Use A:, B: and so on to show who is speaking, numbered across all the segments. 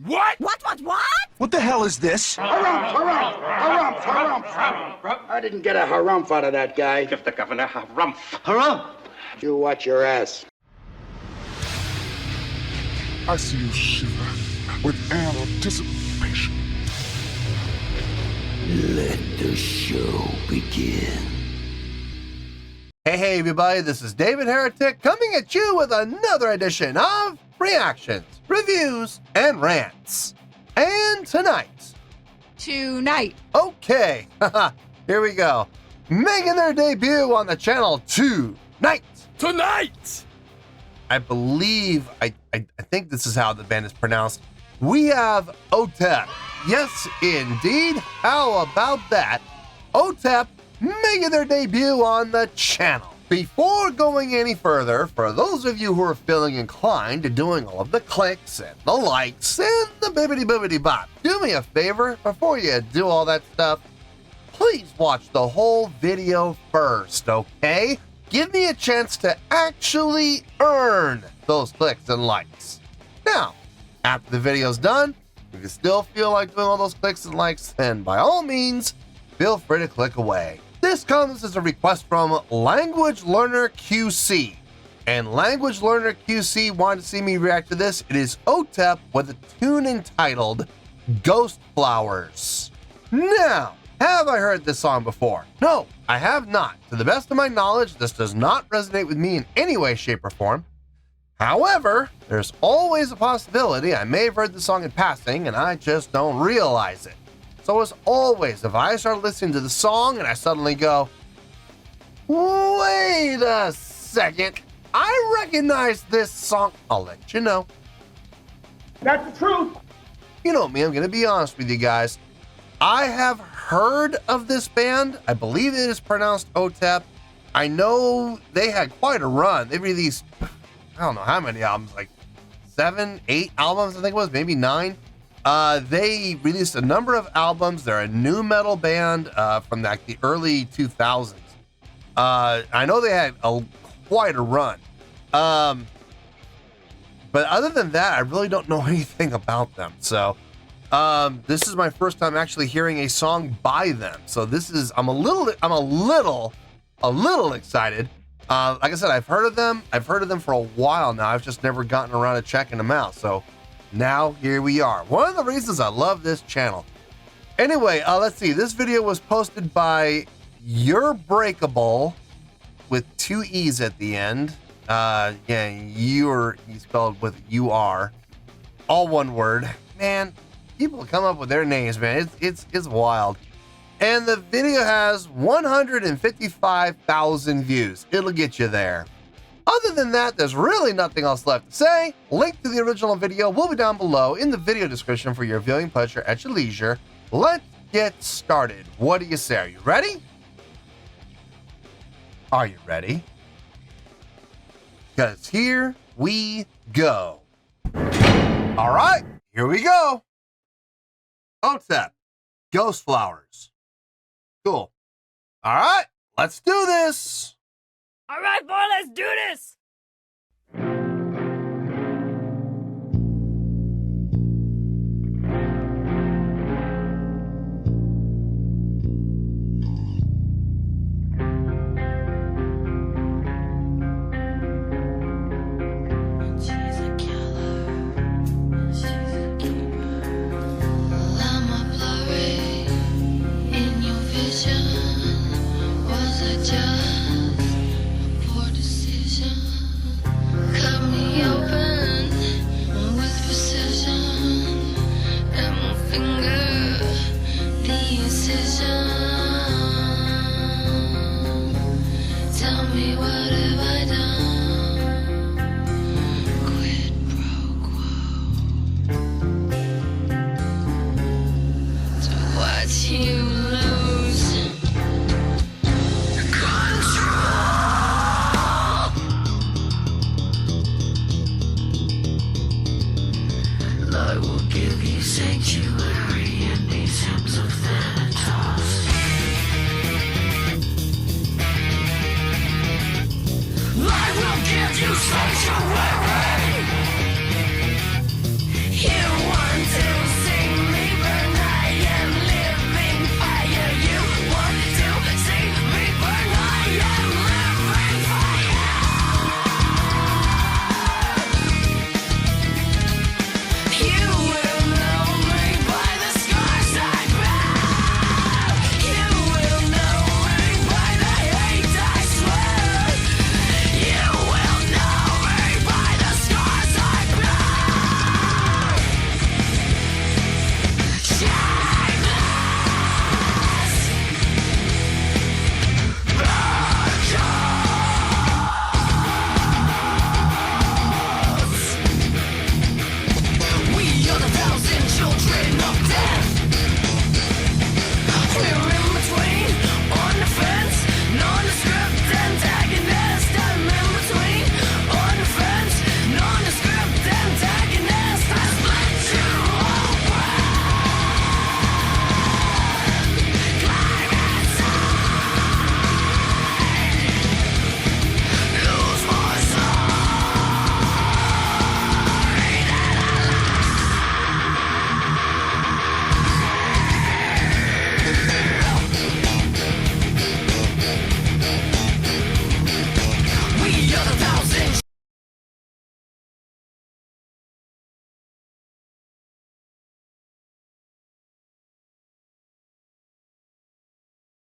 A: What?
B: What?
C: What the hell is this?
D: Harumph. I didn't get a harumph out of that guy.
A: Give the governor harumph.
C: Harumph!
D: You watch your ass.
E: I see you shiver with anticipation.
F: Let the show begin.
G: Hey everybody, this is David Heretic coming at you with another edition of Reactions, Reviews, and Rants. And tonight, okay, here we go, making their debut on the channel tonight. I believe, I think this is how the band is pronounced. We have Otep. Yes, indeed. How about that? Otep making their debut on the channel. Before going any further, for those of you who are feeling inclined to doing all of the clicks and the likes and the bibbity-bibbity bop, do me a favor before you do all that stuff. Please watch the whole video first, okay? Give me a chance to actually earn those clicks and likes. Now, after the video's done, if you still feel like doing all those clicks and likes, then by all means, feel free to click away. This comes as a request from Language Learner QC. And Language Learner QC wanted to see me react to this. It is Otep with a tune entitled Ghostflowers. Now, have I heard this song before? No, I have not. To the best of my knowledge, this does not resonate with me in any way, shape, or form. However, there's always a possibility I may have heard the song in passing and I just don't realize it. So as always, if I start listening to the song and I suddenly go, wait a second, I recognize this song, I'll let you know.
D: That's the truth.
G: You know me, I'm gonna be honest with you guys. I have heard of this band. I believe it is pronounced Otep. I know they had quite a run. They released, I don't know how many albums, like 7, 8 albums, I think it was, maybe 9. They released a number of albums. They're a new metal band from like the early 2000s. I know they had quite a run. But other than that, I really don't know anything about them. So this is my first time actually hearing a song by them. So this is, I'm a little excited. Like I said, I've heard of them for a while now. I've just never gotten around to checking them out. So now here we are. One of the reasons I love this channel. Anyway, let's see. This video was posted by You're Breakable with 2 E's at the end. Yeah, you spelled with U-R. All one word. Man, people come up with their names, man. It's wild. And the video has 155,000 views. It'll get you there. Other than that, there's really nothing else left to say. Link to the original video will be down below in the video description for your viewing pleasure at your leisure. Let's get started. What do you say? Are you ready? Are you ready? Because here we go. All right, here we go. Otep, Ghostflowers. Cool. All right, let's do this.
B: All right, boy, let's do this.
H: sanctuary. You want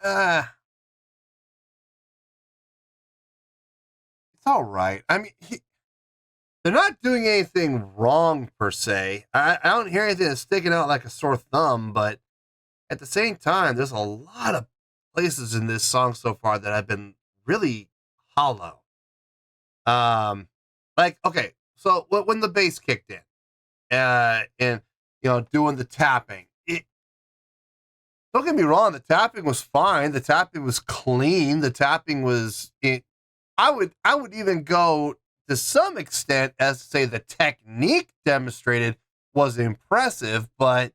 G: it's all right. I mean, they're not doing anything wrong per se. I don't hear anything that's sticking out like a sore thumb, but at the same time, there's a lot of places in this song so far that have been really hollow. Like, okay, so when the bass kicked in, and doing the tapping, don't get me wrong, the tapping was fine, the tapping was clean, the tapping was. I would even go to some extent as to say the technique demonstrated was impressive, but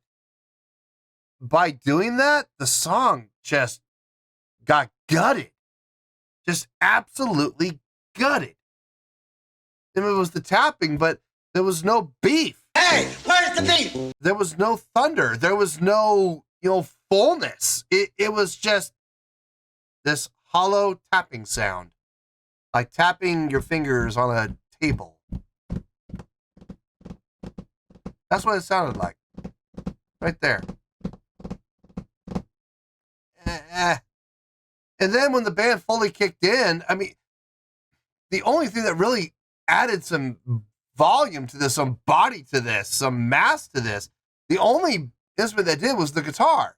G: by doing that, the song just got gutted, just absolutely gutted. And it was the tapping, but there was no beef.
D: Hey, where's the beef?
G: There was no thunder. There was no, fullness. It was just this hollow tapping sound, like tapping your fingers on a table. That's what it sounded like, right there. And then when the band fully kicked in, I mean, the only thing that really added some volume to this, some body to this, some mass to this, the only instrument that did was the guitar.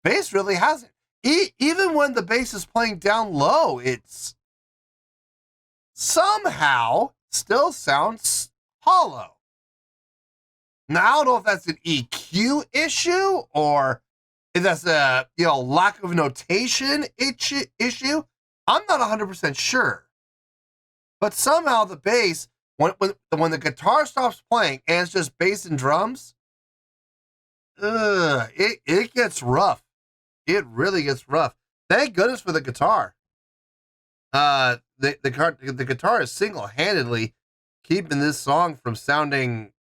G: Bass really hasn't. Even when the bass is playing down low, it's somehow still sounds hollow. Now, I don't know if that's an EQ issue or if that's a lack of notation issue. I'm not 100% sure. But somehow the bass, when the guitar stops playing and it's just bass and drums, it gets rough. It really gets rough. Thank goodness for the guitar. The guitar is single-handedly keeping this song from sounding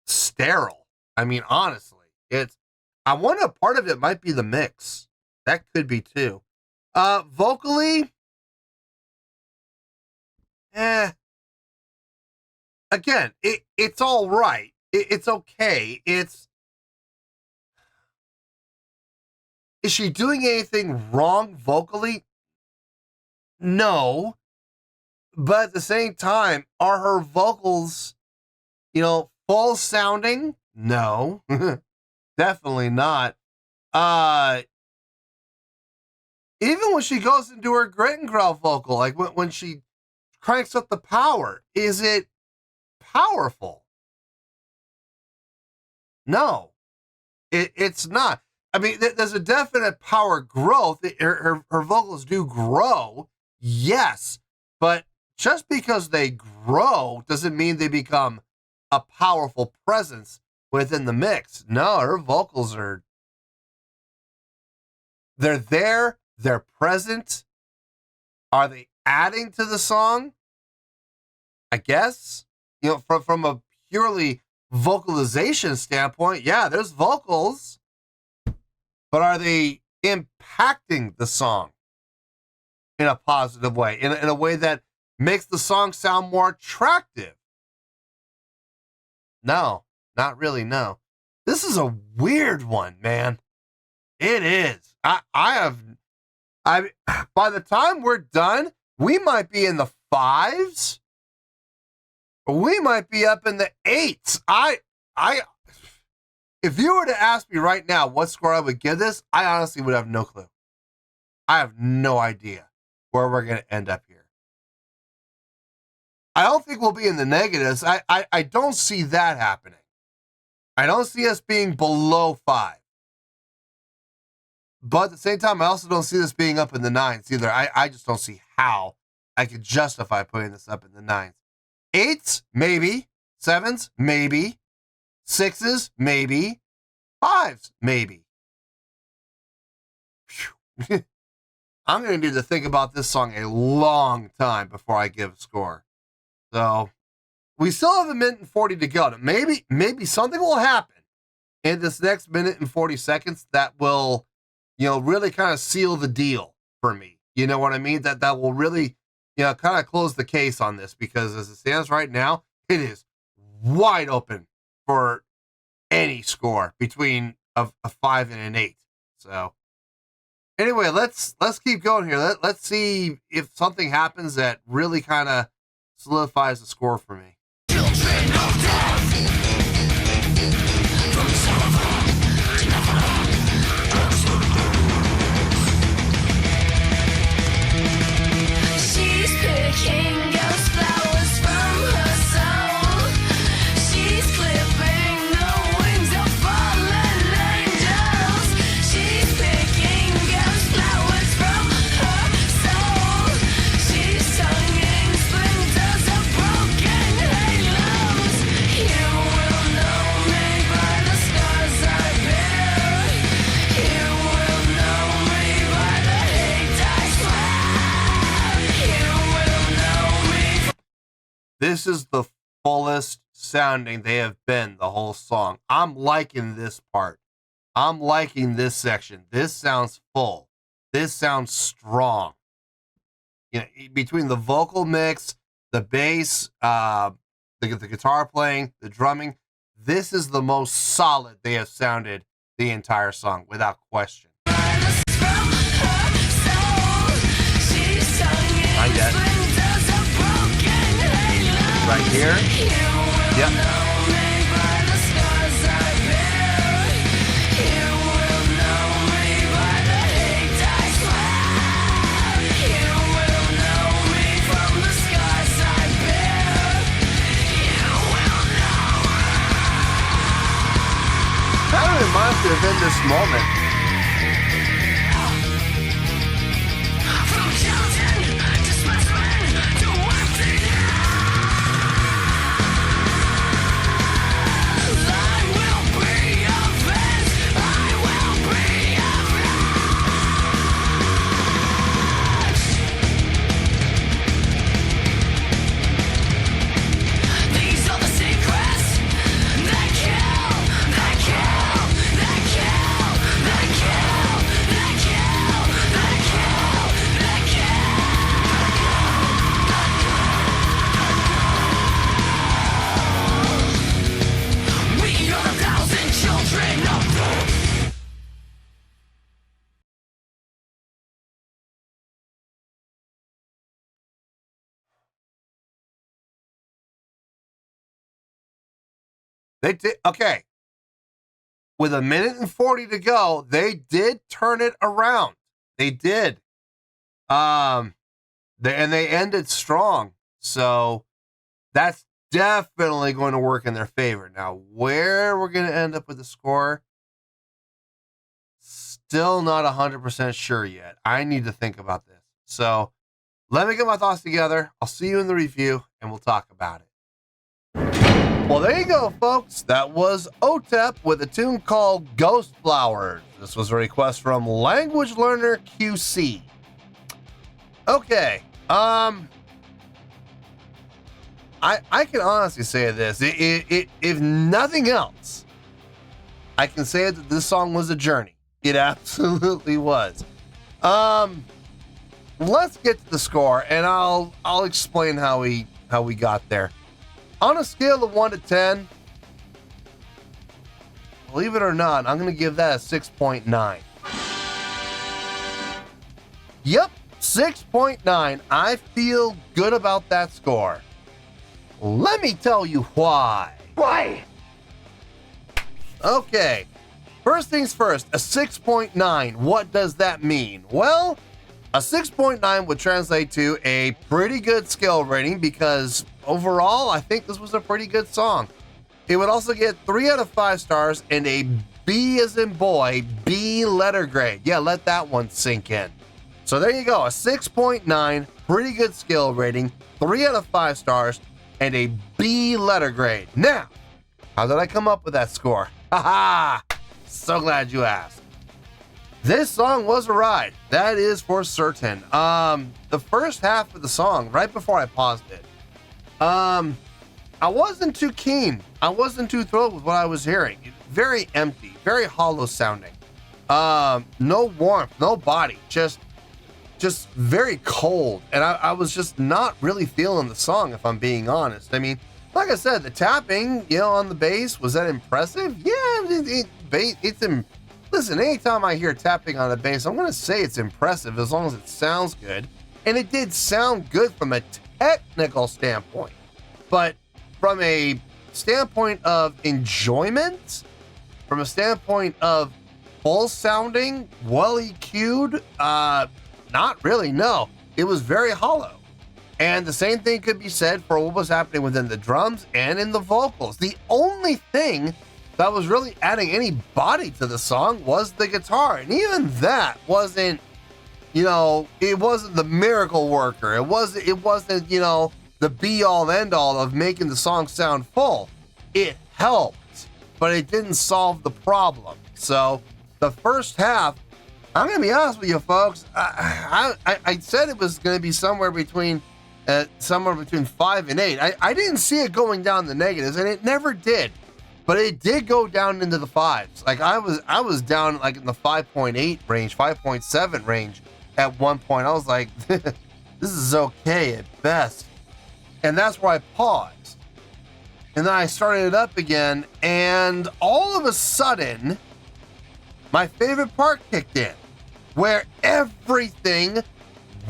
G: sterile. I mean, honestly, I wonder if part of it might be the mix. That could be too. Vocally, again, it's all right. It's okay. Is she doing anything wrong vocally? No. But at the same time, are her vocals, full sounding? No. Definitely not. Even when she goes into her grit and growl vocal, like when she cranks up the power, is it powerful? No, it's not. I mean, there's a definite power growth. Her vocals do grow, yes, but just because they grow doesn't mean they become a powerful presence within the mix. No, her vocals they're there, they're present. Are they adding to the song? I guess, from a purely vocalization standpoint, yeah, there's vocals, but are they impacting the song in a positive way, in a way that makes the song sound more attractive? No, not really, no. This is a weird one, man. It is. By the time we're done, we might be in the 5s. We might be up in the 8s. If you were to ask me right now what score I would give this, I honestly would have no clue. I have no idea where we're going to end up here. I don't think we'll be in the negatives. I don't see that happening. I don't see us being below 5. But at the same time, I also don't see this being up in the 9s either. I just don't see how I could justify putting this up in the 9s. 8s, maybe. 7s, maybe. 6s, maybe. 5s, maybe. I'm going to need to think about this song a long time before I give a score. So, we still have a minute and 40 to go. Maybe something will happen in this next minute and 40 seconds that will, really kind of seal the deal for me. You know what I mean? That will really, kind of close the case on this, because as it stands right now, it is wide open for any score between a 5 and an 8. So, Anyway, let's keep going here. Let's see if something happens that really kind of solidifies the score for me.
A: She's picking ghostflowers from her soul. She's clipping the wings of fallen angels. She's picking ghostflowers from her soul. She's tonguing splinters of broken halos. You will know me by the scars I bear. You will know me by the hate I swear. You will know me.
G: This is the fullest sounding they have been the whole song. I'm liking this part. I'm liking this section. This sounds full. This sounds strong. You know, between the vocal mix, the bass, the guitar playing, the drumming, this is the most solid they have sounded the entire song, without question. Not yet. Right here. Yep. Kind of reminds me of In This Moment.
A: These are the secrets that kill, that kill, that kill, that kill, that kill, that kill, that kill. We are 1,000 children of
G: They did, okay. With 1:40 to go, they did turn it around. They did. And they ended strong. So that's definitely going to work in their favor. Now, where we're going to end up with the score, still not 100% sure yet. I need to think about this. So let me get my thoughts together. I'll see you in the review, and we'll talk about it. Well, there you go, folks. That was Otep with a tune called Ghostflowers. This was a request from Language Learner QC. Okay. I can honestly say this. If nothing else, I can say that this song was a journey. It absolutely was. Let's get to the score, and I'll explain how we got there. On a scale of 1 to 10, believe it or not, I'm going to give that a 6.9. Yep, 6.9. I feel good about that score. Let me tell you why.
D: Why?
G: Okay, first things first, a 6.9. What does that mean? Well, a 6.9 would translate to a pretty good skill rating because overall, I think this was a pretty good song. It would also get 3 out of 5 stars and a B as in boy, B letter grade. Yeah, let that one sink in. So there you go, a 6.9, pretty good skill rating, 3 out of 5 stars, and a B letter grade. Now, how did I come up with that score? Haha! So glad you asked. This song was a ride. That is for certain. The first half of the song, right before I paused it, I wasn't too keen. I wasn't too thrilled with what I was hearing. Very empty, very hollow sounding. No warmth, no body, just very cold. And I was just not really feeling the song, if I'm being honest. I mean, like I said, the tapping, on the bass, was that impressive? Yeah, at listen, anytime I hear tapping on the bass, I'm going to say it's impressive as long as it sounds good. And it did sound good from a technical standpoint. But from a standpoint of enjoyment, from a standpoint of full sounding, well EQ'd, not really, no. It was very hollow. And the same thing could be said for what was happening within the drums and in the vocals. The only thing that was really adding any body to the song was the guitar. And even that wasn't, it wasn't the miracle worker. It wasn't, the be all end all of making the song sound full. It helped, but it didn't solve the problem. So the first half, I'm going to be honest with you folks, I said it was going to be somewhere between 5 and 8. I didn't see it going down the negatives, and it never did. But it did go down into the 5s. Like I was down like in the 5.8 range, 5.7 range at one point. I was like, this is okay at best. And that's where I paused. And then I started it up again, and all of a sudden, my favorite part kicked in, where everything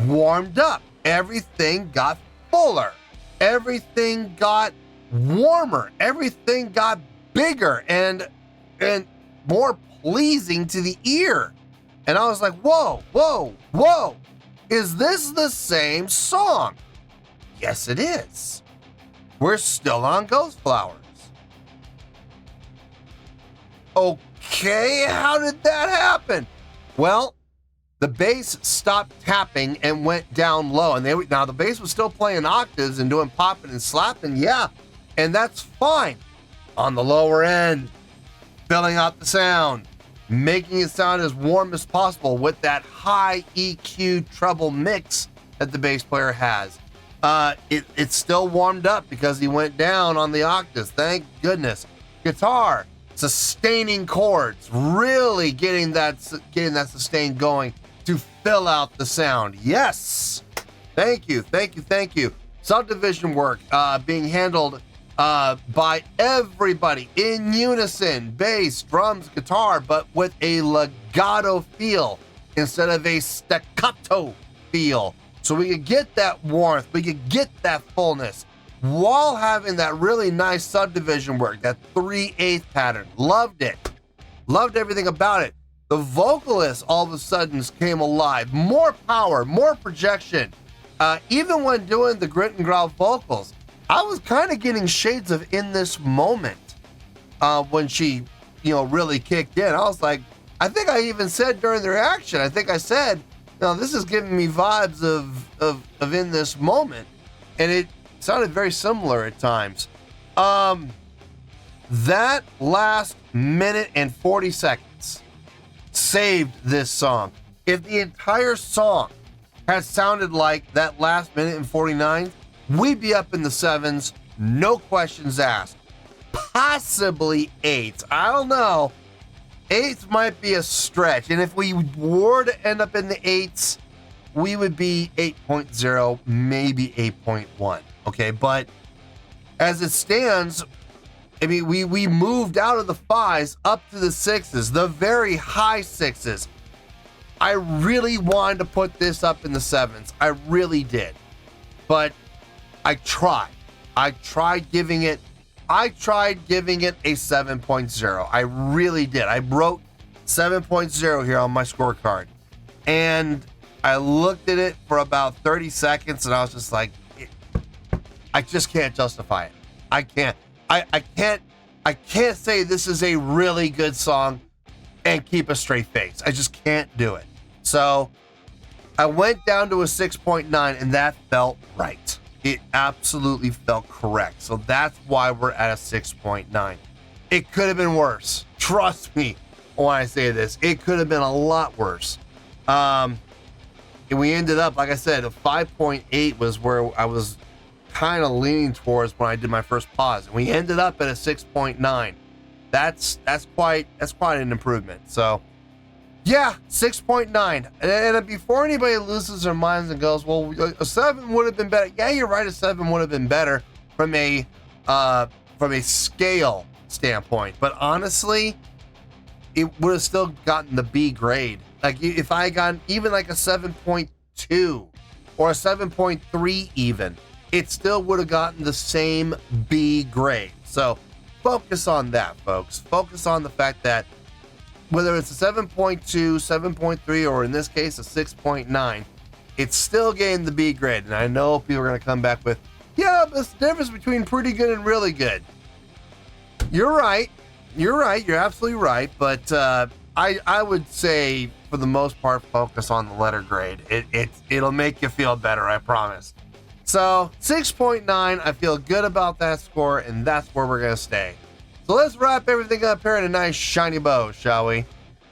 G: warmed up. Everything got fuller. Everything got warmer. Everything got bigger and more pleasing to the ear. And I was like, whoa, whoa, whoa. Is this the same song? Yes, it is. We're still on Ghostflowers. Okay, how did that happen? Well, the bass stopped tapping and went down low. And now the bass was still playing octaves and doing popping and slapping, yeah. And that's fine. On the lower end, filling out the sound, making it sound as warm as possible with that high EQ treble mix that the bass player has. It still warmed up because he went down on the octaves. Thank goodness. Guitar, sustaining chords, really getting that sustain going to fill out the sound. Yes. Thank you. Subdivision work being handled by everybody in unison, bass, drums, guitar, but with a legato feel instead of a staccato feel. So we could get that warmth, we could get that fullness while having that really nice subdivision work, that 3/8 pattern. Loved it. Loved everything about it. The vocalist all of a sudden came alive. More power, more projection. Even when doing the grit and growl vocals, I was kind of getting shades of In This Moment when she, really kicked in. I was like, I think I even said during the reaction, I said, this is giving me vibes of In This Moment. And it sounded very similar at times. That last minute and 40 seconds saved this song. If the entire song had sounded like that last minute and 49, we'd be up in the 7s, no questions asked. Possibly 8s. I don't know. 8s might be a stretch. And if we were to end up in the 8s, we would be 8.0, maybe 8.1. Okay, but as it stands, I mean, we moved out of the 5s up to the 6s, the very high 6s. I really wanted to put this up in the 7s. I really did. But I tried. I tried giving it a 7.0. I really did. I wrote 7.0 here on my scorecard. And I looked at it for about 30 seconds and I was just like, I just can't justify it. I can't. I can't say this is a really good song and keep a straight face. I just can't do it. So I went down to a 6.9 and that felt right. It absolutely felt correct. So that's why we're at a 6.9. It could have been worse. Trust me when I say this. It could have been a lot worse. And we ended up, like I said, a 5.8 was where I was kind of leaning towards when I did my first pause. And we ended up at a 6.9. That's quite an improvement. So yeah, 6.9. And before anybody loses their minds and goes, well, a 7 would have been better. Yeah, you're right. A 7 would have been better from a scale standpoint. But honestly, it would have still gotten the B grade. Like if I got even like a 7.2 or a 7.3 even, it still would have gotten the same B grade. So focus on that, folks. Focus on the fact that whether it's a 7.2, 7.3, or in this case a 6.9, it's still getting the B grade. And I know people are going to come back with, yeah, but it's the difference between pretty good and really good. You're right. You're absolutely right. But I would say, for the most part, focus on the letter grade. It'll make you feel better, I promise. So 6.9, I feel good about that score, and that's where we're going to stay. So let's wrap everything up here in a nice shiny bow, shall we?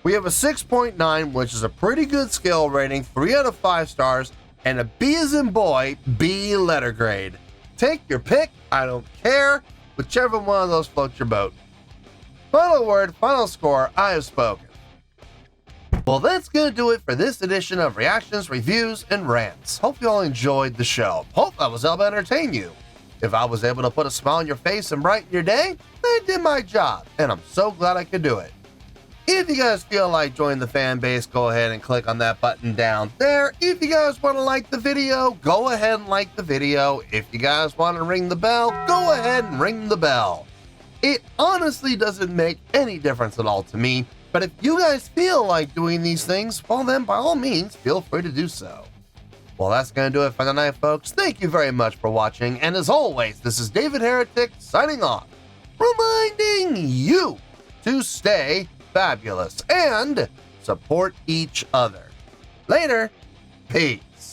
G: We have a 6.9, which is a pretty good skill rating, 3 out of 5 stars, and a B as in boy, B letter grade. Take your pick, I don't care, whichever one of those floats your boat. Final word, final score, I have spoken. Well, that's going to do it for this edition of Reactions, Reviews, and Rants. Hope you all enjoyed the show. Hope I was able to entertain you. If I was able to put a smile on your face and brighten your day, I did my job, and I'm so glad I could do it. If you guys feel like joining the fan base, go ahead and click on that button down there. If you guys want to like the video, go ahead and like the video. If you guys want to ring the bell, go ahead and ring the bell. It honestly doesn't make any difference at all to me, but if you guys feel like doing these things, well then by all means, feel free to do so. Well, that's going to do it for the night, folks. Thank you very much for watching, and as always, this is David Heretic signing off, reminding you to stay fabulous and support each other. Later. Peace.